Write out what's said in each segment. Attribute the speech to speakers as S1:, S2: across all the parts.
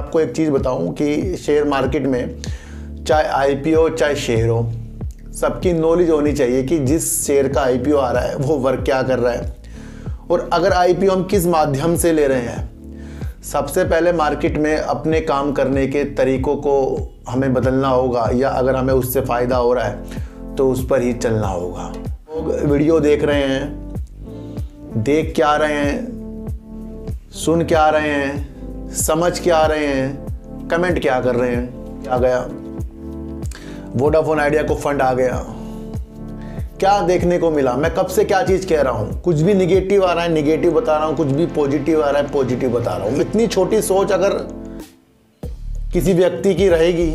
S1: आपको एक चीज़ बताऊं कि शेयर मार्केट में चाहे आईपीओ चाहे शेयर हो, सबकी नॉलेज होनी चाहिए कि जिस शेयर का आईपीओ आ रहा है वो वर्क क्या कर रहा है, और अगर आईपीओ हम किस माध्यम से ले रहे हैं। सबसे पहले मार्केट में अपने काम करने के तरीकों को हमें बदलना होगा, या अगर हमें उससे फ़ायदा हो रहा है तो उस पर ही चलना होगा। लोग वीडियो देख रहे हैं, देख क्या रहे हैं, सुन क्या रहे हैं, समझ क्या रहे हैं, कमेंट क्या कर रहे हैं। क्या गया, वोडाफोन आइडिया को फंड आ गया, क्या देखने को मिला। मैं कब से क्या चीज़ कह रहा हूँ, कुछ भी निगेटिव आ रहा है निगेटिव बता रहा हूँ, कुछ भी पॉजिटिव आ रहा है पॉजिटिव बता रहा हूँ। इतनी छोटी सोच अगर किसी व्यक्ति की रहेगी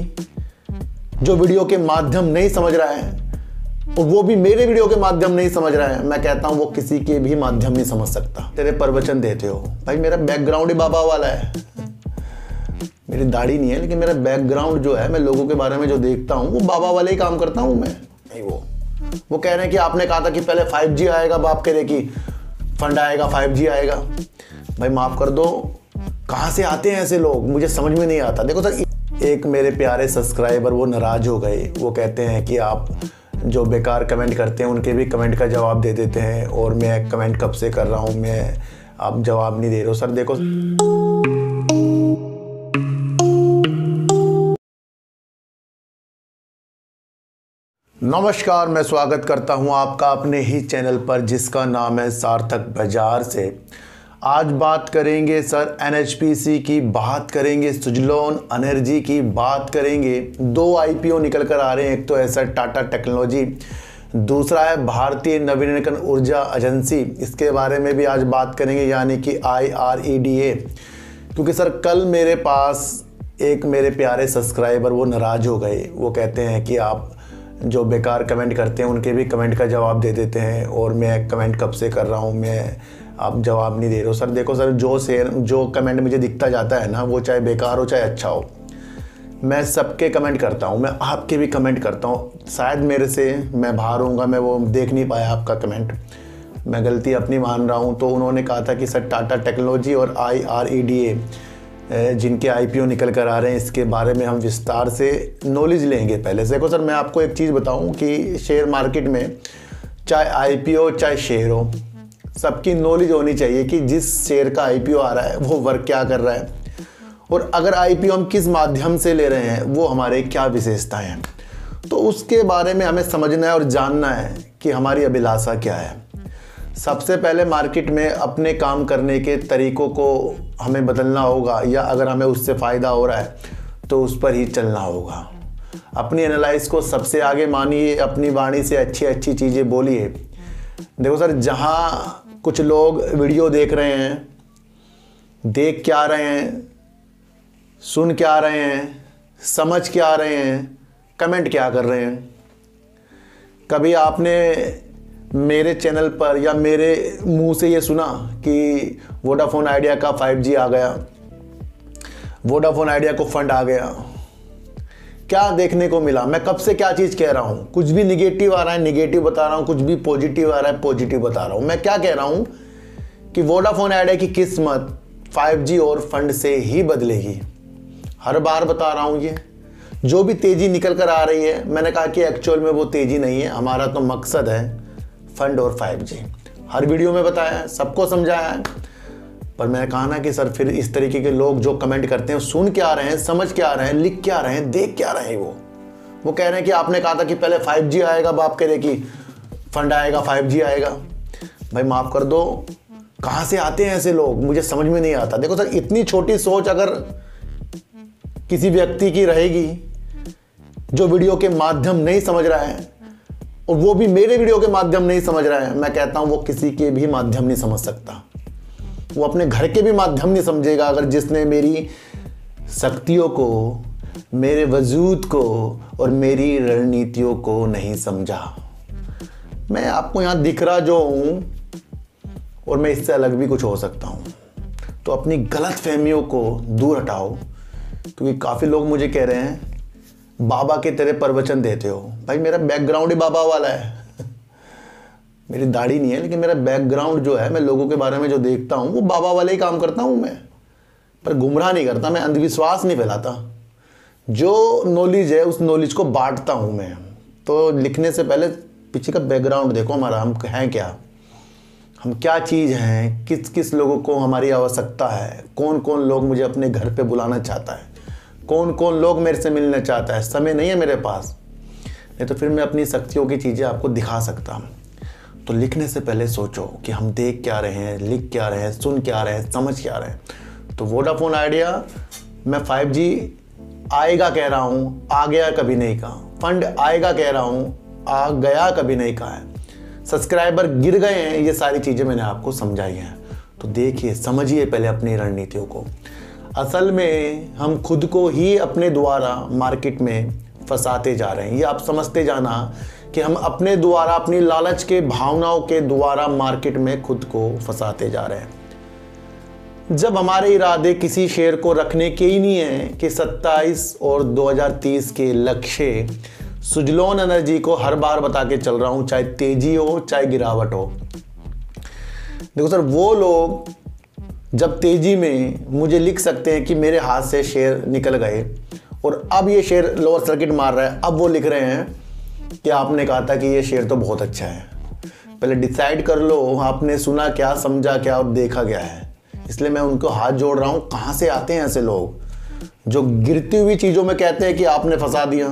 S1: जो वीडियो के माध्यम नहीं समझ रहा है, और वो भी मेरे वीडियो के माध्यम नहीं समझ रहा है, मैं कहता हूँ वो किसी के भी माध्यम नहीं समझ सकता। तेरे प्रवचन देते हो भाई, मेरा बैकग्राउंड ही बाबा वाला है। मेरी दाढ़ी नहीं है, लेकिन मेरा बैकग्राउंड जो है, मैं लोगों के बारे में जो देखता हूँ वो बाबा वाले ही काम करता हूँ मैं। नहीं, वो कह रहे हैं कि आपने कहा था कि पहले 5G आएगा, बाप कह रहे कि फंड आएगा 5G आएगा। भाई माफ़ कर दो, कहाँ से आते हैं ऐसे लोग, मुझे समझ में नहीं आता। देखो सर, एक मेरे प्यारे सब्सक्राइबर वो नाराज़ हो गए, वो कहते हैं कि आप जो बेकार कमेंट करते हैं उनके भी कमेंट का जवाब दे देते हैं, और मैं कमेंट कब से कर रहा हूँ, मैं आप जवाब नहीं दे रहे हो। सर देखो, नमस्कार, मैं स्वागत करता हूं आपका अपने ही चैनल पर जिसका नाम है सार्थक बाजार से। आज बात करेंगे सर एनएचपीसी की, बात करेंगे सुजलॉन एनर्जी की, बात करेंगे। दो आईपीओ निकल कर आ रहे हैं, एक तो ऐसा टाटा टेक्नोलॉजी, दूसरा है भारतीय नवीनकरण ऊर्जा एजेंसी। इसके बारे में भी आज बात करेंगे, यानी कि IREDA। क्योंकि सर कल मेरे पास एक मेरे प्यारे सब्सक्राइबर वो नाराज़ हो गए, वो कहते हैं कि आप जो बेकार कमेंट करते हैं उनके भी कमेंट का जवाब दे देते हैं, और मैं कमेंट कब से कर रहा हूँ, मैं आप जवाब नहीं दे रहे हो। सर देखो सर, जो कमेंट मुझे दिखता जाता है ना, वो चाहे बेकार हो चाहे अच्छा हो, मैं सबके कमेंट करता हूँ, मैं आपके भी कमेंट करता हूँ। शायद मेरे से मैं बाहर होऊंगा, मैं वो देख नहीं पाया आपका कमेंट, मैं गलती अपनी मान रहा हूँ। तो उन्होंने कहा था कि सर टाटा टेक्नोलॉजी और IREDA जिनके आईपीओ निकल कर आ रहे हैं, इसके बारे में हम विस्तार से नॉलेज लेंगे पहले से। देखो सर, मैं आपको एक चीज़ बताऊं कि शेयर मार्केट में चाहे आईपीओ चाहे शेयर हो, सबकी नॉलेज होनी चाहिए कि जिस शेयर का आईपीओ आ रहा है वो वर्क क्या कर रहा है, और अगर आईपीओ हम किस माध्यम से ले रहे हैं वो हमारे क्या विशेषताएँ हैं, तो उसके बारे में हमें समझना है और जानना है कि हमारी अभिलाषा क्या है। सबसे पहले मार्केट में अपने काम करने के तरीकों को हमें बदलना होगा, या अगर हमें उससे फ़ायदा हो रहा है तो उस पर ही चलना होगा। अपनी एनालाइज को सबसे आगे मानिए, अपनी वाणी से अच्छी अच्छी चीज़ें बोलिए। देखो सर, जहाँ कुछ लोग वीडियो देख रहे हैं, देख क्या रहे हैं, सुन क्या रहे हैं, समझ क्या रहे हैं, कमेंट क्या कर रहे हैं। कभी आपने मेरे चैनल पर या मेरे मुंह से ये सुना कि वोडाफोन आइडिया का 5G आ गया, वोडाफोन आइडिया को फंड आ गया, क्या देखने को मिला। मैं कब से क्या चीज़ कह रहा हूँ, कुछ भी निगेटिव आ रहा है निगेटिव बता रहा हूँ, कुछ भी पॉजिटिव आ रहा है पॉजिटिव बता रहा हूँ। मैं क्या कह रहा हूँ कि वोडाफोन आइडिया की किस्मत 5G और फंड से ही बदलेगी। हर बार बता रहा हूँ, ये जो भी तेज़ी निकल कर आ रही है, मैंने कहा कि एक्चुअल में वो तेज़ी नहीं है, हमारा तो मकसद है फंड और 5G। हर वीडियो में बताया है, सबको समझाया है, पर मैंने कहा ना कि सर फिर इस तरीके के लोग जो कमेंट करते हैं, सुन क्या रहे हैं, समझ क्या रहे हैं, लिख क्या रहे हैं, देख क्या रहे हैं। वो कह रहे हैं कि आपने कहा था कि पहले 5G आएगा, बाप कह रहे कि फंड आएगा 5G आएगा। भाई माफ़ कर दो, कहाँ से आते हैं ऐसे लोग, मुझे समझ में नहीं आता। देखो सर, इतनी छोटी सोच अगर किसी व्यक्ति की रहेगी जो वीडियो के माध्यम नहीं समझ रहा है, और वो भी मेरे वीडियो के माध्यम नहीं समझ रहा है, मैं कहता हूं वो किसी के भी माध्यम नहीं समझ सकता। वो अपने घर के भी माध्यम नहीं समझेगा अगर जिसने मेरी शक्तियों को, मेरे वजूद को और मेरी रणनीतियों को नहीं समझा। मैं आपको यहां दिख रहा जो हूं, और मैं इससे अलग भी कुछ हो सकता हूं। तो अपनी गलत फहमियों को दूर हटाओ, क्योंकि काफ़ी लोग मुझे कह रहे हैं बाबा के तेरे प्रवचन देते हो। भाई मेरा बैकग्राउंड ही बाबा वाला है। मेरी दाढ़ी नहीं है, लेकिन मेरा बैकग्राउंड जो है, मैं लोगों के बारे में जो देखता हूँ वो बाबा वाले ही काम करता हूँ मैं। पर गुमराह नहीं करता, मैं अंधविश्वास नहीं फैलाता। जो नॉलेज है उस नॉलेज को बांटता हूँ मैं। तो लिखने से पहले पीछे का बैकग्राउंड देखो हमारा, हम हैं क्या, हम क्या चीज़ हैं, किस किस लोगों को हमारी आवश्यकता है, कौन कौन लोग मुझे अपने घर पे बुलाना चाहता है, कौन कौन लोग मेरे से मिलना चाहता है। समय नहीं है मेरे पास, नहीं तो फिर मैं अपनी शक्तियों की चीज़ें आपको दिखा सकता हूँ। तो लिखने से पहले सोचो कि हम देख क्या रहे हैं, लिख क्या रहे हैं, सुन क्या रहे हैं, समझ क्या रहे हैं। तो वोडाफोन आइडिया मैं 5G आएगा कह रहा हूँ, आ गया कभी नहीं कहा। फंड आएगा कह रहा हूँ, आ गया कभी नहीं कहा है। सब्सक्राइबर गिर गए हैं, ये सारी चीज़ें मैंने आपको समझाई हैं। तो देखिए, समझिए पहले अपनी रणनीतियों को। असल में हम खुद को ही अपने द्वारा मार्केट में फंसाते जा रहे हैं। ये आप समझते जाना कि हम अपने द्वारा, अपनी लालच के भावनाओं के द्वारा मार्केट में खुद को फंसाते जा रहे हैं। जब हमारे इरादे किसी शेयर को रखने के ही नहीं है कि 27 और 2030 के लक्ष्य सुजलॉन एनर्जी को हर बार बता के चल रहा हूं, चाहे तेजी हो चाहे गिरावट हो। देखो सर, वो लोग जब तेजी में मुझे लिख सकते हैं कि मेरे हाथ से शेयर निकल गए और अब ये शेयर लोअर सर्किट मार रहा है, अब वो लिख रहे हैं कि आपने कहा था कि ये शेयर तो बहुत अच्छा है। पहले डिसाइड कर लो आपने सुना क्या, समझा क्या और देखा क्या है। इसलिए मैं उनको हाथ जोड़ रहा हूं। कहां से आते हैं ऐसे लोग जो गिरती हुई चीज़ों में कहते हैं कि आपने फंसा दिया,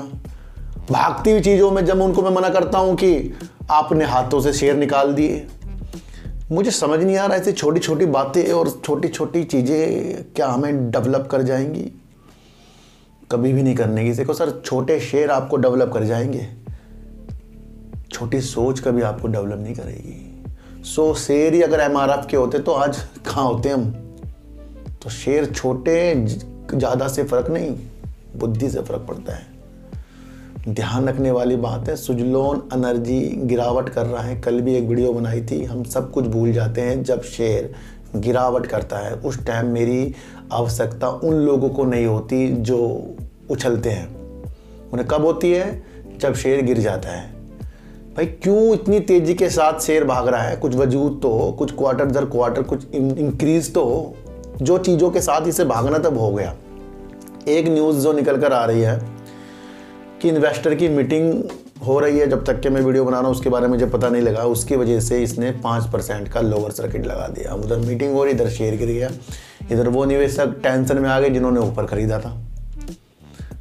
S1: भागती हुई चीज़ों में जब उनको मैं मना करता हूं कि आपने हाथों से शेयर निकाल दिए। मुझे समझ नहीं आ रहा ऐसी छोटी छोटी बातें और छोटी छोटी चीज़ें क्या हमें डेवलप कर जाएंगी? कभी भी नहीं करने की। देखो सर, छोटे शेयर आपको डेवलप कर जाएंगे, छोटी सोच कभी आपको डेवलप नहीं करेगी। 100 शेयर ही अगर MRF के होते तो आज कहाँ होते हम? तो शेयर छोटे ज़्यादा से फ़र्क नहीं, बुद्धि से फ़र्क पड़ता है। ध्यान रखने वाली बात है। सुजलॉन एनर्जी गिरावट कर रहा है। कल भी एक वीडियो बनाई थी। हम सब कुछ भूल जाते हैं जब शेयर गिरावट करता है। उस टाइम मेरी आवश्यकता उन लोगों को नहीं होती जो उछलते हैं, उन्हें कब होती है? जब शेयर गिर जाता है। भाई क्यों इतनी तेज़ी के साथ शेयर भाग रहा है? कुछ वजूद तो हो, कुछ क्वार्टर दर क्वार्टर कुछ इंक्रीज तो हो। जो चीज़ों के साथ इसे भागना तब हो गया। एक न्यूज़ जो निकल कर आ रही है कि इन्वेस्टर की मीटिंग हो रही है, जब तक कि मैं वीडियो बना रहा हूँ उसके बारे में मुझे पता नहीं लगा, उसकी वजह से इसने 5% का लोअर सर्किट लगा दिया। उधर मीटिंग हो रही, इधर शेयर गिर गया। इधर वो निवेशक टेंशन में आ गए जिन्होंने ऊपर खरीदा था।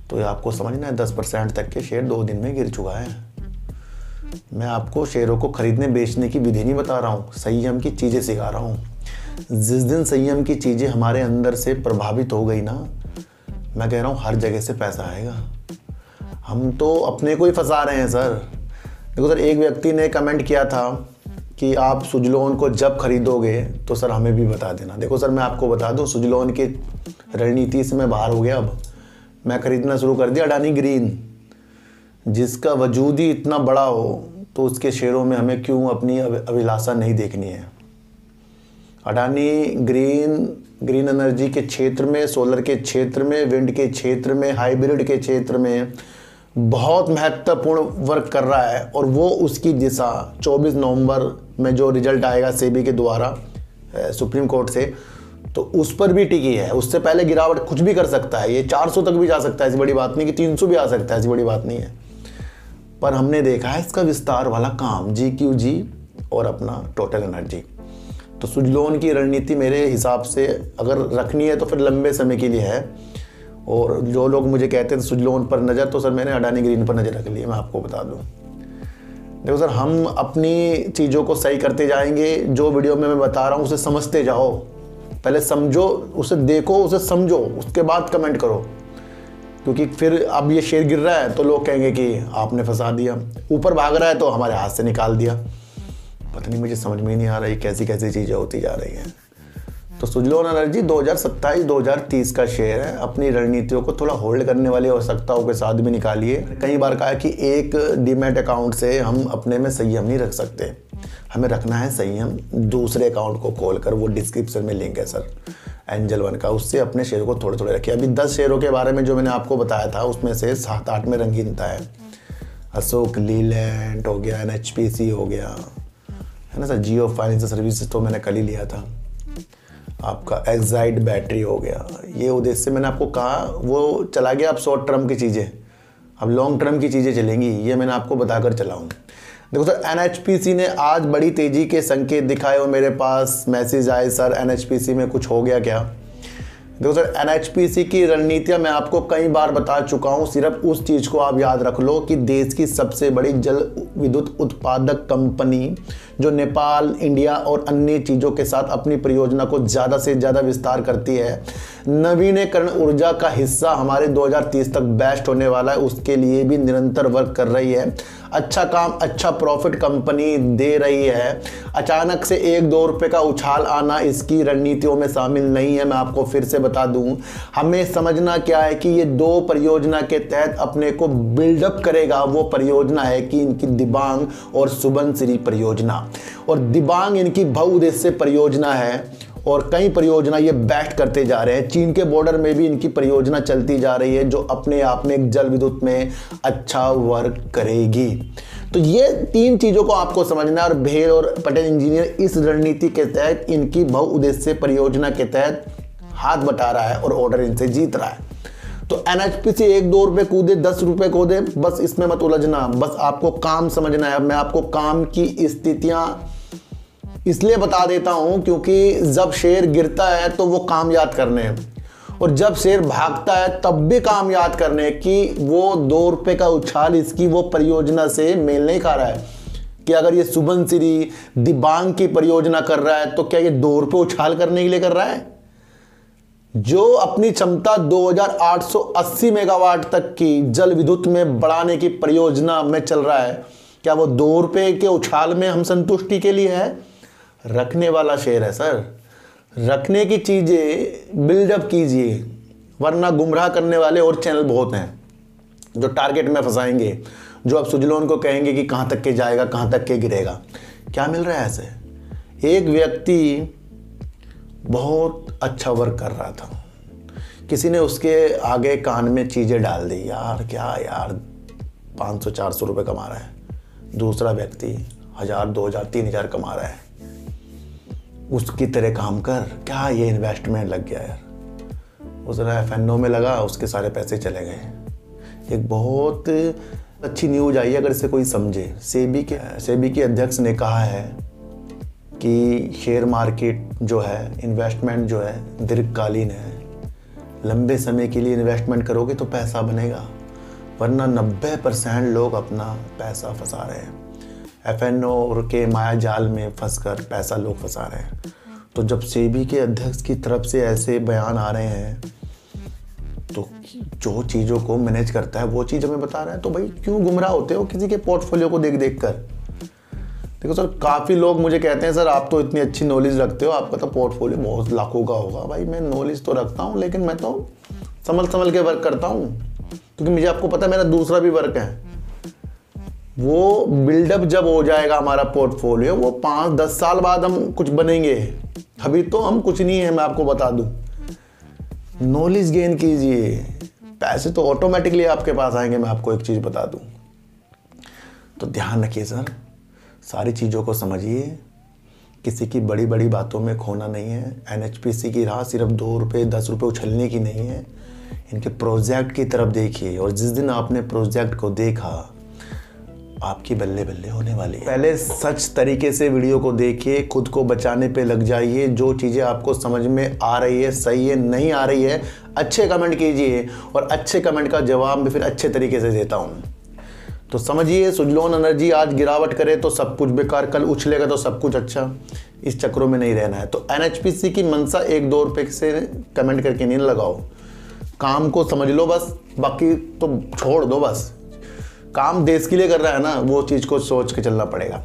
S1: तो ये आपको समझना है, 10% तक के शेयर 2 दिन में गिर चुका है। मैं आपको शेयरों को खरीदने बेचने की विधि नहीं बता रहा हूँ, संयम की चीज़ें सिखा रहा हूँ। जिस दिन संयम की चीज़ें हमारे अंदर से प्रभावित हो गई ना, मैं कह रहा हूँ हर जगह से पैसा आएगा। हम तो अपने को ही फंसा रहे हैं सर। देखो सर, एक व्यक्ति ने कमेंट किया था कि आप सुजलॉन को जब खरीदोगे तो सर हमें भी बता देना। देखो सर, मैं आपको बता दूं, सुजलॉन की रणनीति से मैं बाहर हो गया। अब मैं खरीदना शुरू कर दिया अडानी ग्रीन। जिसका वजूद ही इतना बड़ा हो तो उसके शेयरों में हमें क्यों अपनी अभिलाषा नहीं देखनी है? अडानी ग्रीन एनर्जी के क्षेत्र में, सोलर के क्षेत्र में, विंड के क्षेत्र में, हाइब्रिड के क्षेत्र में बहुत महत्वपूर्ण वर्क कर रहा है। और वो उसकी दिशा 24 नवंबर में जो रिजल्ट आएगा सेबी के द्वारा सुप्रीम कोर्ट से, तो उस पर भी टिकी है। उससे पहले गिरावट कुछ भी कर सकता है। ये 400 तक भी जा सकता है, ऐसी बड़ी बात नहीं कि 300 भी आ सकता है, ऐसी बड़ी बात नहीं है। पर हमने देखा है इसका विस्तार वाला काम, GQG और अपना टोटल एनर्जी। तो सुजलॉन की रणनीति मेरे हिसाब से अगर रखनी है तो फिर लंबे समय के लिए है। और जो लोग मुझे कहते थे सुजलॉन पर नज़र, तो सर मैंने अडानी ग्रीन पर नज़र रख ली है। मैं आपको बता दूं, देखो सर, हम अपनी चीज़ों को सही करते जाएंगे। जो वीडियो में मैं बता रहा हूँ उसे समझते जाओ, पहले समझो, उसे देखो, उसे समझो, उसके बाद कमेंट करो। क्योंकि फिर अब ये शेयर गिर रहा है तो लोग कहेंगे कि आपने फंसा दिया, ऊपर भाग रहा है तो हमारे हाथ से निकाल दिया। पता नहीं, मुझे समझ में ही नहीं आ रही कैसी कैसी चीज़ें होती जा रही हैं। तो सुजलॉन एनर्जी 2027-2030 का शेयर है। अपनी रणनीतियों को थोड़ा होल्ड करने वाली आवश्यकताओं के साथ भी निकालिए। कई बार कहा कि एक डीमैट अकाउंट से हम अपने में संयम नहीं रख सकते, हमें रखना है संयम दूसरे अकाउंट को खोलकर। वो डिस्क्रिप्शन में लिंक है सर एंजल वन का, उससे अपने शेयर को थोड़े थोड़े रखिए। अभी 10 शेयरों के बारे में जो मैंने आपको बताया था उसमें से 7-8 में रंगीनता है। अशोक लीलैंड हो गया, NHPC हो गया, है ना सर, जियो फाइनेंशियल सर्विसेज तो मैंने कल ही लिया था। आपका एक्साइड बैटरी हो गया, ये उद्देश्य मैंने आपको कहा वो चला गया। अब शॉर्ट टर्म की चीज़ें, अब लॉन्ग टर्म की चीज़ें चलेंगी, ये मैंने आपको बताकर चला हूँ। देखो सर, एनएचपीसी ने आज बड़ी तेज़ी के संकेत दिखाए और मेरे पास मैसेज आए सर एनएचपीसी में कुछ हो गया क्या। देखो सर, एनएचपीसी की रणनीतियाँ मैं आपको कई बार बता चुका हूँ। सिर्फ उस चीज़ को आप याद रख लो कि देश की सबसे बड़ी जल विद्युत उत्पादक कंपनी जो नेपाल, इंडिया और अन्य चीज़ों के साथ अपनी परियोजना को ज़्यादा से ज़्यादा विस्तार करती है, नवीनीकरण ऊर्जा का हिस्सा हमारे 2030 तक बेस्ट होने वाला है, उसके लिए भी निरंतर वर्क कर रही है। अच्छा काम, अच्छा प्रॉफिट कंपनी दे रही है। अचानक से 1-2 रुपए का उछाल आना इसकी रणनीतियों में शामिल नहीं है। मैं आपको फिर से बता दूं, हमें समझना क्या है कि ये 2 परियोजना के तहत अपने को बिल्डअप करेगा। वो परियोजना है कि इनकी दिबांग और सुबनसिरी परियोजना, और दिबांग इनकी बहुउद्देश्य परियोजना है और कई परियोजना ये बेस्ट करते जा रहे हैं। चीन के बॉर्डर में भी इनकी परियोजना चलती जा रही है जो अपने आप में एक जल विद्युत में अच्छा वर्क करेगी। तो ये 3 चीज़ों को आपको समझना है और भेल और पटेल इंजीनियर इस रणनीति के तहत इनकी बहुउद्देश्य परियोजना के तहत हाथ बटा रहा है और ऑर्डर इनसे जीत रहा है। तो एनएचपीसी 1-2 रुपये कूदे, 10 रुपये कूदे, बस इसमें मत उलझना, बस आपको काम समझना है। मैं आपको काम की स्थितियां इसलिए बता देता हूं क्योंकि जब शेर गिरता है तो वो काम याद करने हैं, और जब शेर भागता है तब भी काम याद करने कि वो 2 रुपये का उछाल इसकी वो परियोजना से मेल नहीं खा रहा है। कि अगर ये सुबनसिरी दिबांग की परियोजना कर रहा है तो क्या ये 2 रुपये उछाल करने के लिए कर रहा है? जो अपनी क्षमता 2880 मेगावाट तक की जल विद्युत में बढ़ाने की परियोजना में चल रहा है, क्या वो 2 रुपये के उछाल में हम संतुष्टि के लिए है? रखने वाला शेर है सर, रखने की चीज़ें बिल्डअप कीजिए, वरना गुमराह करने वाले और चैनल बहुत हैं जो टारगेट में फंसाएंगे, जो अब सुजलोन को कहेंगे कि कहाँ तक के जाएगा, कहाँ तक के गिरेगा। क्या मिल रहा है ऐसे? एक व्यक्ति बहुत अच्छा वर्क कर रहा था, किसी ने उसके आगे कान में चीज़ें डाल दी, यार क्या यार 500-400 रुपये कमा रहा है। दूसरा व्यक्ति 1000-2000 3000 कमा रहा है, उसकी तरह काम कर, क्या ये इन्वेस्टमेंट लग गया यार। उस एफएनओ में लगा, उसके सारे पैसे चले गए। एक बहुत अच्छी न्यूज आई है अगर इसे कोई समझे। सेबी के अध्यक्ष ने कहा है कि शेयर मार्केट जो है, इन्वेस्टमेंट जो है दीर्घकालीन है, लंबे समय के लिए इन्वेस्टमेंट करोगे तो पैसा बनेगा, वरना 90% लोग अपना पैसा फंसा रहे हैं। एफएनओ के माया जाल में फंसकर पैसा लोग फंसा रहे हैं। तो जब सेबी के अध्यक्ष की तरफ से ऐसे बयान आ रहे हैं तो जो चीज़ों को मैनेज करता है वो चीज़ हमें बता रहा है, तो भाई क्यों गुमराह होते हो किसी के पोर्टफोलियो को देख देख कर। देखो सर, काफ़ी लोग मुझे कहते हैं सर आप तो इतनी अच्छी नॉलेज रखते हो, आपका तो पोर्टफोलियो बहुत लाखों का होगा। भाई मैं नॉलेज तो रखता हूँ, लेकिन मैं तो संभल के वर्क करता हूँ, क्योंकि मुझे आपको पता है मेरा दूसरा भी वर्क है। वो बिल्डअप जब हो जाएगा हमारा पोर्टफोलियो, वो 5-10 साल बाद हम कुछ बनेंगे, अभी तो हम कुछ नहीं है। मैं आपको बता दूं, नॉलेज गेन कीजिए, पैसे तो ऑटोमेटिकली आपके पास आएंगे। मैं आपको एक चीज़ बता दूं, तो ध्यान रखिए सर, सारी चीज़ों को समझिए, किसी की बड़ी बड़ी बातों में खोना नहीं है। एनएचपीसी की राह सिर्फ 2 रुपये 10 रुपये उछलने की नहीं है, इनके प्रोजेक्ट की तरफ देखिए, और जिस दिन आपने प्रोजेक्ट को देखा आपकी बल्ले बल्ले होने वाली है। पहले सच तरीके से वीडियो को देखिए, खुद को बचाने पे लग जाइए। जो चीज़ें आपको समझ में आ रही है, सही है, नहीं आ रही है, अच्छे कमेंट कीजिए, और अच्छे कमेंट का जवाब मैं फिर अच्छे तरीके से देता हूँ। तो समझिए, सुजलोन एनर्जी आज गिरावट करे तो सब कुछ बेकार, कल उछलेगा तो सब कुछ अच्छा। इस चक्रों में नहीं रहना है। तो एनएचपीसी की मंशा 1-2 रुपये से कमेंट करके नहीं लगाओ, काम को समझ लो बस, बाकी तो छोड़ दो। बस काम देश के लिए कर रहा है ना, वो चीज़ को सोच के चलना पड़ेगा।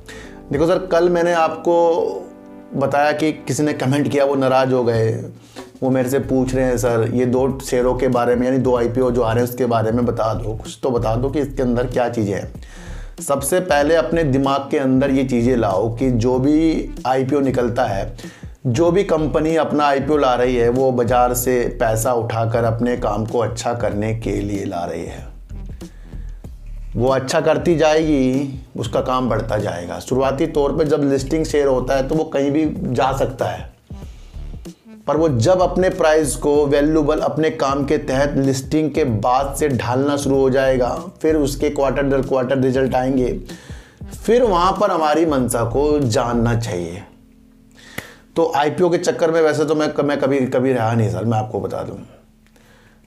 S1: देखो सर, कल मैंने आपको बताया कि किसी ने कमेंट किया, वो नाराज़ हो गए, वो मेरे से पूछ रहे हैं सर ये 2 शेयरों के बारे में, यानी 2 आईपीओ जो आ रहे हैं उसके बारे में बता दो, कुछ तो बता दो कि इसके अंदर क्या चीज़ें हैं। सबसे पहले अपने दिमाग के अंदर ये चीज़ें लाओ कि जो भी आईपीओ निकलता है, जो भी कंपनी अपना आईपीओ ला रही है, वो बाज़ार से पैसा उठाकर अपने काम को अच्छा करने के लिए ला रही है। वो अच्छा करती जाएगी, उसका काम बढ़ता जाएगा। शुरुआती तौर पे जब लिस्टिंग शेयर होता है तो वो कहीं भी जा सकता है, पर वो जब अपने प्राइस को वैल्यूबल अपने काम के तहत लिस्टिंग के बाद से ढालना शुरू हो जाएगा, फिर उसके क्वार्टर दर क्वार्टर रिजल्ट आएंगे, फिर वहाँ पर हमारी मंशा को जानना चाहिए। तो आईपीओ के चक्कर में वैसे तो मैं कभी रहा नहीं सर, मैं आपको बता दूँ।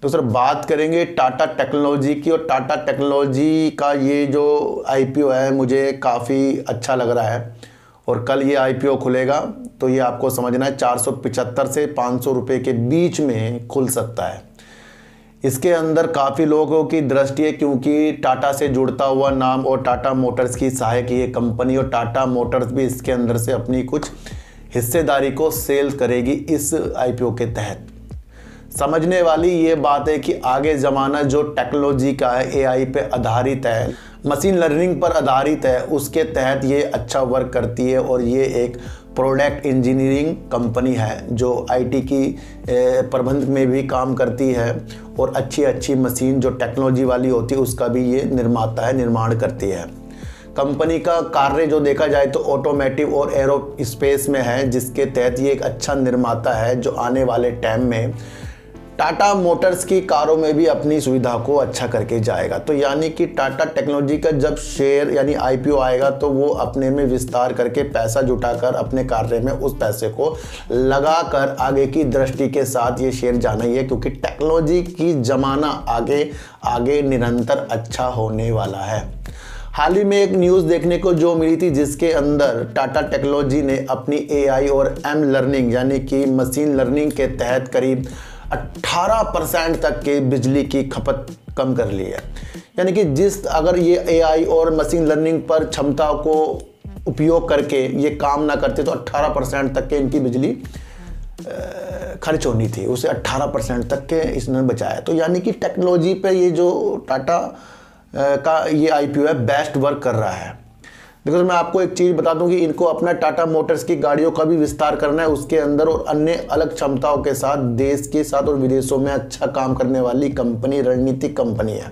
S1: तो सर बात करेंगे टाटा टेक्नोलॉजी की, और टाटा टेक्नोलॉजी का ये जो आईपीओ है मुझे काफ़ी अच्छा लग रहा है। और कल ये आईपीओ खुलेगा तो ये आपको समझना है 475 से 500 रुपये के बीच में खुल सकता है। इसके अंदर काफ़ी लोगों की दृष्टि है, क्योंकि टाटा से जुड़ता हुआ नाम और टाटा मोटर्स की सहायक ये कंपनी, और टाटा मोटर्स भी इसके अंदर से अपनी कुछ हिस्सेदारी को सेल करेगी इस आईपीओ के तहत। समझने वाली ये बात है कि आगे ज़माना जो टेक्नोलॉजी का है, एआई पे आधारित है, मशीन लर्निंग पर आधारित है, उसके तहत ये अच्छा वर्क करती है। और ये एक प्रोडक्ट इंजीनियरिंग कंपनी है जो आईटी की प्रबंध में भी काम करती है, और अच्छी अच्छी मशीन जो टेक्नोलॉजी वाली होती है उसका भी ये निर्माता है, निर्माण करती है। कंपनी का कार्य जो देखा जाए तो ऑटोमेटिव और एरोस्पेस में है, जिसके तहत ये एक अच्छा निर्माता है जो आने वाले टाइम में टाटा मोटर्स की कारों में भी अपनी सुविधा को अच्छा करके जाएगा। तो यानी कि टाटा टेक्नोलॉजी का जब शेयर यानी आईपीओ आएगा तो वो अपने में विस्तार करके पैसा जुटाकर अपने कार्य में उस पैसे को लगाकर आगे की दृष्टि के साथ ये शेयर जाना ही है, क्योंकि टेक्नोलॉजी की ज़माना आगे आगे निरंतर अच्छा होने वाला है। हाल ही में एक न्यूज़ देखने को जो मिली थी, जिसके अंदर टाटा टेक्नोलॉजी ने अपनी एआई और एम लर्निंग यानी कि मशीन लर्निंग के तहत करीब 18% तक के बिजली की खपत कम कर ली है। यानी कि अगर ये एआई और मशीन लर्निंग पर क्षमता को उपयोग करके ये काम ना करते तो 18% तक के इनकी बिजली खर्च होनी थी, उसे 18% तक के इसने बचाया। तो यानी कि टेक्नोलॉजी पे ये जो टाटा का ये आईपीओ है बेस्ट वर्क कर रहा है। देखो मैं आपको एक चीज़ बता दूं कि इनको अपना टाटा मोटर्स की गाड़ियों का भी विस्तार करना है उसके अंदर, और अन्य अलग क्षमताओं के साथ देश के साथ और विदेशों में अच्छा काम करने वाली कंपनी, रणनीतिक कंपनी है।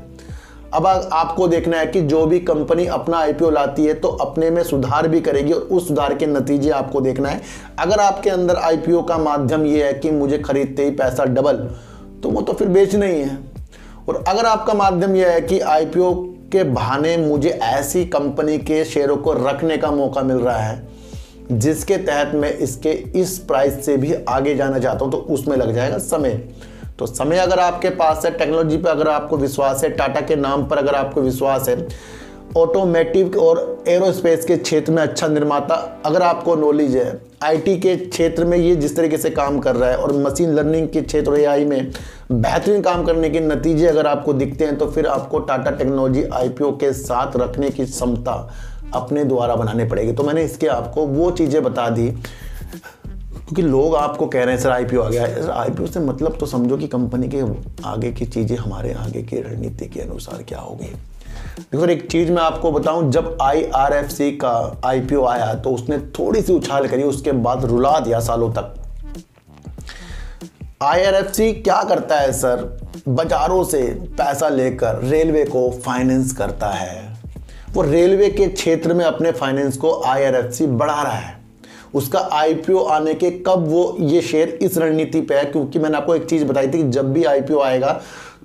S1: अब आपको देखना है कि जो भी कंपनी अपना आईपीओ लाती है तो अपने में सुधार भी करेगी, और उस सुधार के नतीजे आपको देखना है। अगर आपके अंदर आईपीओ का माध्यम ये है कि मुझे खरीदते ही पैसा डबल, तो वो तो फिर बेचना ही है। और अगर आपका माध्यम यह है कि आईपीओ के बहाने मुझे ऐसी कंपनी के शेयरों को रखने का मौका मिल रहा है जिसके तहत मैं इसके इस प्राइस से भी आगे जाना चाहता हूं, तो उसमें लग जाएगा समय। तो समय अगर आपके पास है, टेक्नोलॉजी पे अगर आपको विश्वास है, टाटा के नाम पर अगर आपको विश्वास है, ऑटोमेटिव और एरोस्पेस के क्षेत्र में अच्छा निर्माता अगर आपको नॉलेज है, आईटी के क्षेत्र में ये जिस तरीके से काम कर रहा है, और मशीन लर्निंग के क्षेत्र एआई में बेहतरीन काम करने के नतीजे अगर आपको दिखते हैं, तो फिर आपको टाटा टेक्नोलॉजी आईपीओ के साथ रखने की क्षमता अपने द्वारा बनाने पड़ेगी। तो मैंने इसके आपको वो चीज़ें बता दी, क्योंकि लोग आपको कह रहे हैं सर आईपीओ आ गया है। आईपीओ से मतलब तो समझो कि कंपनी के आगे की चीज़ें हमारे आगे की रणनीति के अनुसार क्या होगी। देखो सर एक चीज़ मैं आपको बताऊं, जब आईआरएफसी का आईपीओ आया तो उसने थोड़ी सी उछाल करी, उसके बाद रुला दिया सालों तक। आईआरएफसी क्या करता है सर, बाजारों से पैसा लेकर रेलवे को फाइनेंस करता है। वो रेलवे के क्षेत्र में अपने फाइनेंस को आईआरएफसी बढ़ा रहा है। उसका आईपीओ आने के कब वो ये शेयर इस रणनीति पे है, क्योंकि मैंने आपको एक चीज़ बताई थी कि जब भी आईपीओ आएगा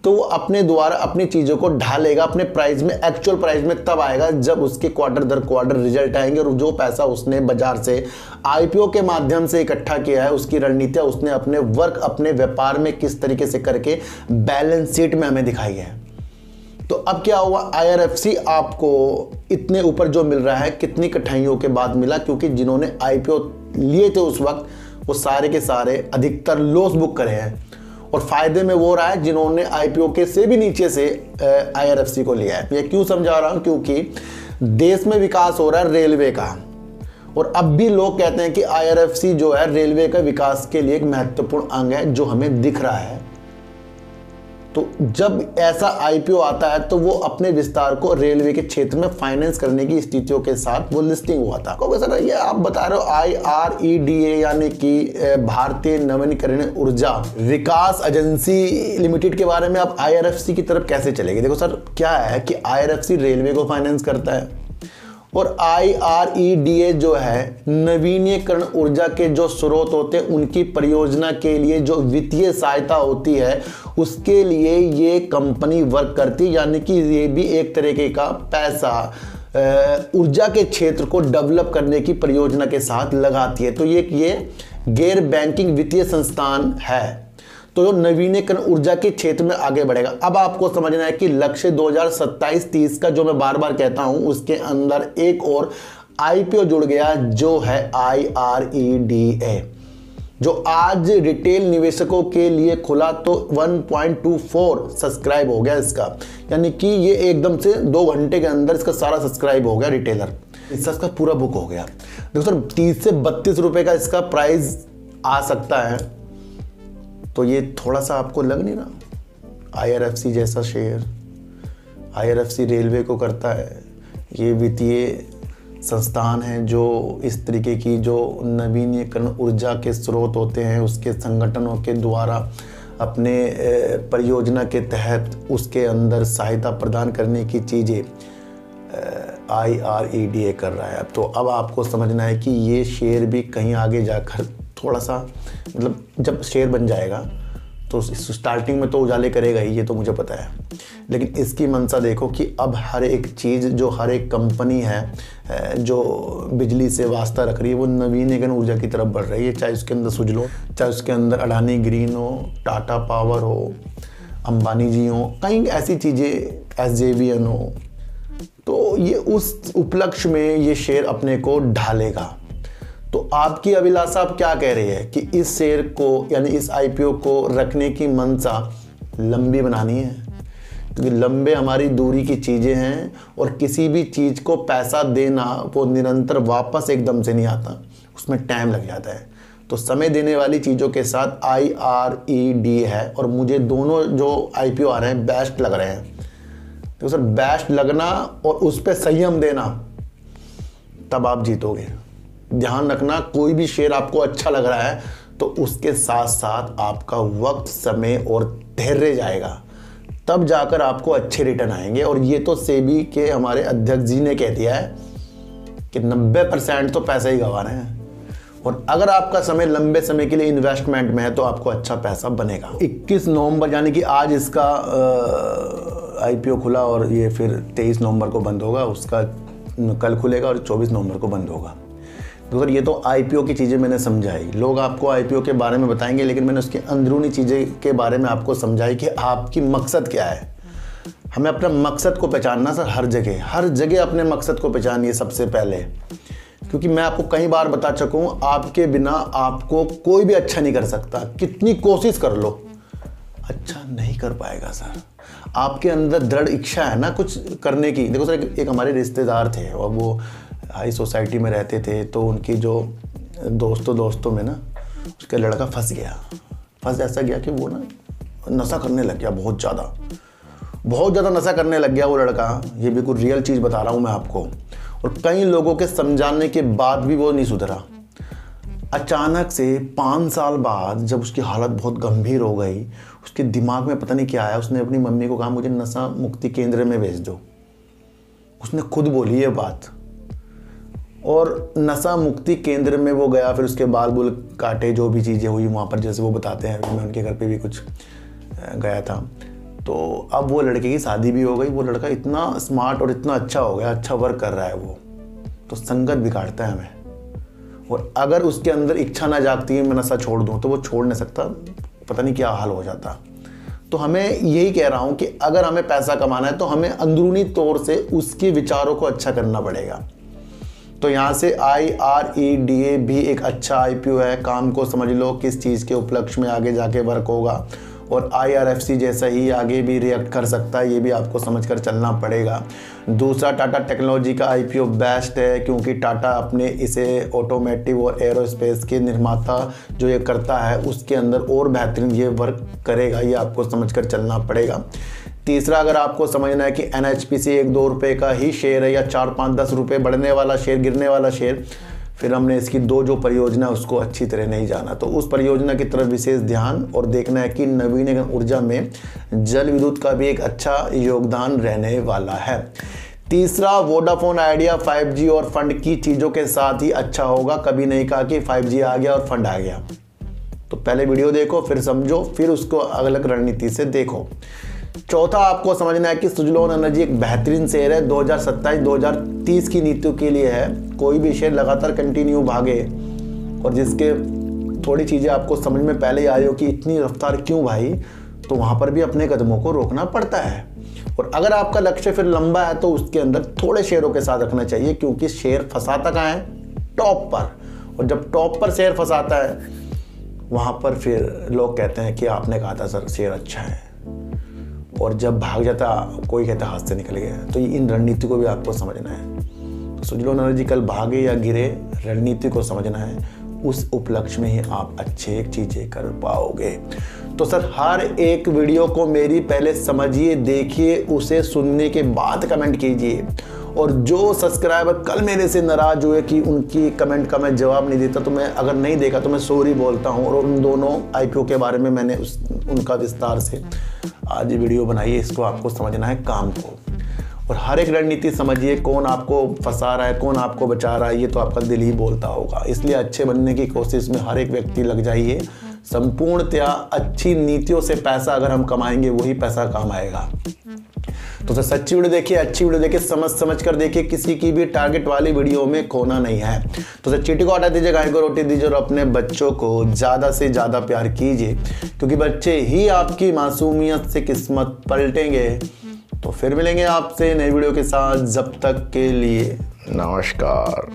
S1: तो वो अपने द्वारा अपनी चीज़ों को ढालेगा अपने प्राइस में, एक्चुअल प्राइस में तब आएगा जब उसके क्वार्टर दर क्वार्टर रिजल्ट आएंगे, और जो पैसा उसने बाजार से आईपीओ के माध्यम से इकट्ठा किया है, उसकी रणनीतियाँ उसने अपने वर्क अपने व्यापार में किस तरीके से करके बैलेंस शीट में हमें दिखाई है। तो अब क्या हुआ, आईआरएफसी आपको इतने ऊपर जो मिल रहा है कितनी कठिनाइयों के बाद मिला, क्योंकि जिन्होंने आईपीओ लिए थे उस वक्त वो सारे के सारे अधिकतर लॉस बुक करे हैं, और फायदे में वो रहा है जिन्होंने आईपीओ के से भी नीचे से आईआरएफसी को लिया है। ये क्यों समझा रहा हूँ, क्योंकि देश में विकास हो रहा है रेलवे का, और अब भी लोग कहते हैं कि आईआरएफसी जो है रेलवे का विकास के लिए एक महत्वपूर्ण अंग है जो हमें दिख रहा है। तो जब ऐसा आईपीओ आता है तो वो अपने विस्तार को रेलवे के क्षेत्र में फाइनेंस करने की स्थितियों के साथ वो लिस्टिंग हुआ था। तो सर ये आप बता रहे हो IREDA यानी कि भारतीय नवीनीकरणीय ऊर्जा विकास एजेंसी लिमिटेड के बारे में आप आईआरएफसी की तरफ कैसे चलेगी। देखो सर क्या है कि आईआरएफसी रेलवे को फाइनेंस करता है और IREDA जो है नवीनीकरण ऊर्जा के जो स्रोत होते हैं उनकी परियोजना के लिए जो वित्तीय सहायता होती है उसके लिए ये कंपनी वर्क करती है, यानी कि ये भी एक तरीके का पैसा ऊर्जा के क्षेत्र को डेवलप करने की परियोजना के साथ लगाती है। तो ये गैर बैंकिंग वित्तीय संस्थान है, तो जो नवीनीकरण ऊर्जा के क्षेत्र में आगे बढ़ेगा। अब आपको समझना है कि लक्ष्य 2027-30 का जो मैं बार बार कहता हूं उसके अंदर एक और IPO जुड़ गया जो है IREDA, जो आज रिटेल निवेशकों के लिए खुला तो 1.24 सब्सक्राइब हो गया इसका, यानी कि ये एकदम से 2 घंटे के अंदर इसका सारा सब्सक्राइब हो गया रिटेलर, इसका पूरा बुक हो गया। देखो सर 30 से 32 रुपए का इसका प्राइस आ सकता है, तो ये थोड़ा सा आपको लग नहीं रहा? IRFC जैसा शेयर, IRFC रेलवे को करता है, ये वित्तीय संस्थान है जो इस तरीके की जो नवीनीकरण ऊर्जा के स्रोत होते हैं उसके संगठनों के द्वारा अपने परियोजना के तहत उसके अंदर सहायता प्रदान करने की चीज़ें IREDA कर रहा है। तो अब आपको समझना है कि ये शेयर भी कहीं आगे जाकर थोड़ा सा, मतलब जब शेयर बन जाएगा तो स्टार्टिंग में तो उजाले करेगा ही, ये तो मुझे पता है, लेकिन इसकी मंशा देखो कि अब हर एक चीज़ जो हर एक कंपनी है जो बिजली से वास्ता रख रही है वो नवीनीकरण ऊर्जा की तरफ बढ़ रही है, चाहे उसके अंदर सुजलो, चाहे उसके अंदर अडानी ग्रीन हो, टाटा पावर हो, अंबानी जी हो, कई ऐसी चीज़ें SJVN हो। तो ये उस उपलक्ष्य में ये शेयर अपने को ढालेगा। तो आपकी अभिलाषा आप क्या कह रही है कि इस शेयर को यानी इस IPO को रखने की मंशा लंबी बनानी है, क्योंकि लंबे हमारी दूरी की चीज़ें हैं और किसी भी चीज़ को पैसा देना वो निरंतर वापस एकदम से नहीं आता, उसमें टाइम लग जाता है। तो समय देने वाली चीज़ों के साथ IREDA है और मुझे दोनों जो IPO आ रहे हैं बेस्ट लग रहे हैं। तो सर बेस्ट लगना और उस पर संयम देना, तब आप जीतोगे। ध्यान रखना, कोई भी शेयर आपको अच्छा लग रहा है तो उसके साथ साथ आपका वक्त, समय और धैर्य जाएगा, तब जाकर आपको अच्छे रिटर्न आएंगे। और ये तो सेबी के हमारे अध्यक्ष जी ने कह दिया है कि 90% तो पैसा ही गंवा रहे हैं, और अगर आपका समय लंबे समय के लिए इन्वेस्टमेंट में है तो आपको अच्छा पैसा बनेगा। 21 नवंबर यानी कि आज इसका IPO खुला और ये फिर 23 नवंबर को बंद होगा, उसका कल खुलेगा और 24 नवंबर को बंद होगा। तो सर ये तो IPO की चीज़ें मैंने समझाई, लोग आपको IPO के बारे में बताएंगे, लेकिन मैंने उसकी अंदरूनी चीज़ें के बारे में आपको समझाई कि आपकी मकसद क्या है। हमें अपना मकसद को पहचानना सर, हर जगह अपने मकसद को पहचानिए सबसे पहले, क्योंकि मैं आपको कई बार बता चुका हूँ आपके बिना आपको कोई भी अच्छा नहीं कर सकता, कितनी कोशिश कर लो अच्छा नहीं कर पाएगा सर। आपके अंदर दृढ़ इच्छा है ना कुछ करने की। देखो सर एक हमारे रिश्तेदार थे और वो हाई सोसाइटी में रहते थे, तो उनकी जो दोस्तों में ना उसका लड़का फंस ऐसा गया कि वो ना नशा करने लग गया, बहुत ज़्यादा नशा करने लग गया वो लड़का। ये बिल्कुल रियल चीज़ बता रहा हूँ मैं आपको, और कई लोगों के समझाने के बाद भी वो नहीं सुधरा। अचानक से 5 साल बाद जब उसकी हालत बहुत गंभीर हो गई, उसके दिमाग में पता नहीं क्या आया, उसने अपनी मम्मी को कहा मुझे नशा मुक्ति केंद्र में भेज दो। उसने खुद बोली ये बात, और नशा मुक्ति केंद्र में वो गया, फिर उसके बाल बुल काटे, जो भी चीज़ें हुई वहाँ पर, जैसे वो बताते हैं, मैं उनके घर पे भी कुछ गया था। तो अब वो लड़के की शादी भी हो गई, वो लड़का इतना स्मार्ट और इतना अच्छा हो गया, अच्छा वर्क कर रहा है वो। तो संगत बिगाड़ता है हमें, और अगर उसके अंदर इच्छा ना जागती है मैं नशा छोड़ दूँ तो वो छोड़ नहीं सकता, पता नहीं क्या हाल हो जाता। तो हमें यही कह रहा हूँ कि अगर हमें पैसा कमाना है तो हमें अंदरूनी तौर से उसके विचारों को अच्छा करना पड़ेगा। तो यहाँ से IREDA भी एक अच्छा IPO है, काम को समझ लो किस चीज़ के उपलक्ष्य में आगे जाके वर्क होगा, और IRFC जैसा ही आगे भी रिएक्ट कर सकता है, ये भी आपको समझकर चलना पड़ेगा। दूसरा टाटा टेक्नोलॉजी का IPO बेस्ट है, क्योंकि टाटा अपने इसे ऑटोमेटिव और एरोस्पेस के निर्माता जो ये करता है उसके अंदर और बेहतरीन ये वर्क करेगा, ये आपको समझकर चलना पड़ेगा। तीसरा, अगर आपको समझना है कि NHPC 1-2 रुपये का ही शेयर है या 4-5-10 रुपये बढ़ने वाला शेयर, गिरने वाला शेयर, फिर हमने इसकी 2 जो परियोजना उसको अच्छी तरह नहीं जाना, तो उस परियोजना की तरफ विशेष ध्यान और देखना है कि नवीनीकरण ऊर्जा में जल विद्युत का भी एक अच्छा योगदान रहने वाला है। तीसरा, वोडाफोन आइडिया 5G और फंड की चीज़ों के साथ ही अच्छा होगा, कभी नहीं कहा कि 5G आ गया और फंड आ गया। तो पहले वीडियो देखो, फिर समझो, फिर उसको अलग रणनीति से देखो। चौथा, आपको समझना है कि सुजलोन एनर्जी एक बेहतरीन शेयर है, 2027-2030 की नीतियों के लिए है। कोई भी शेयर लगातार कंटिन्यू भागे और जिसके थोड़ी चीज़ें आपको समझ में पहले ही आई हो कि इतनी रफ्तार क्यों भाई, तो वहाँ पर भी अपने कदमों को रोकना पड़ता है। और अगर आपका लक्ष्य फिर लंबा है तो उसके अंदर थोड़े शेयरों के साथ रखना चाहिए, क्योंकि शेयर फंसाता कहाँ है? टॉप पर। और जब टॉप पर शेयर फंसाता है वहाँ पर फिर लोग कहते हैं कि आपने कहा था सर शेयर अच्छा है, और जब भाग जाता कोई कहता हाथ से निकल गया। तो इन रणनीति को भी आपको समझना है। तो सुजलोन एनर्जी कल भागे या गिरे, रणनीति को समझना है, उस उपलक्ष्य में ही आप अच्छे चीज़ें कर पाओगे। तो सर हर एक वीडियो को मेरी पहले समझिए, देखिए, उसे सुनने के बाद कमेंट कीजिए। और जो सब्सक्राइबर कल मेरे से नाराज़ हुए कि उनकी कमेंट का मैं जवाब नहीं देता, तो मैं अगर नहीं देखा तो मैं सॉरी बोलता हूँ। और उन दोनों IPO के बारे में मैंने उनका विस्तार से आज वीडियो बनाई है। इसको आपको समझना है काम को, और हर एक रणनीति समझिए, कौन आपको फंसा रहा है, कौन आपको बचा रहा है, ये तो आपका दिल ही बोलता होगा। इसलिए अच्छे बनने की कोशिश में हर एक व्यक्ति लग जाइए। संपूर्णतया अच्छी नीतियों से पैसा अगर हम कमाएंगे, वही पैसा काम आएगा। तो सर सच्ची वीडियो देखिए, अच्छी वीडियो देखिए, समझ कर देखिए, किसी की भी टारगेट वाली वीडियो में खोना नहीं है। तो सर चींटी को हटा दीजिए, गाय को रोटी दीजिए, और अपने बच्चों को ज़्यादा से ज़्यादा प्यार कीजिए, क्योंकि बच्चे ही आपकी मासूमियत से किस्मत पलटेंगे। तो फिर मिलेंगे आपसे नई वीडियो के साथ, जब तक के लिए नमस्कार।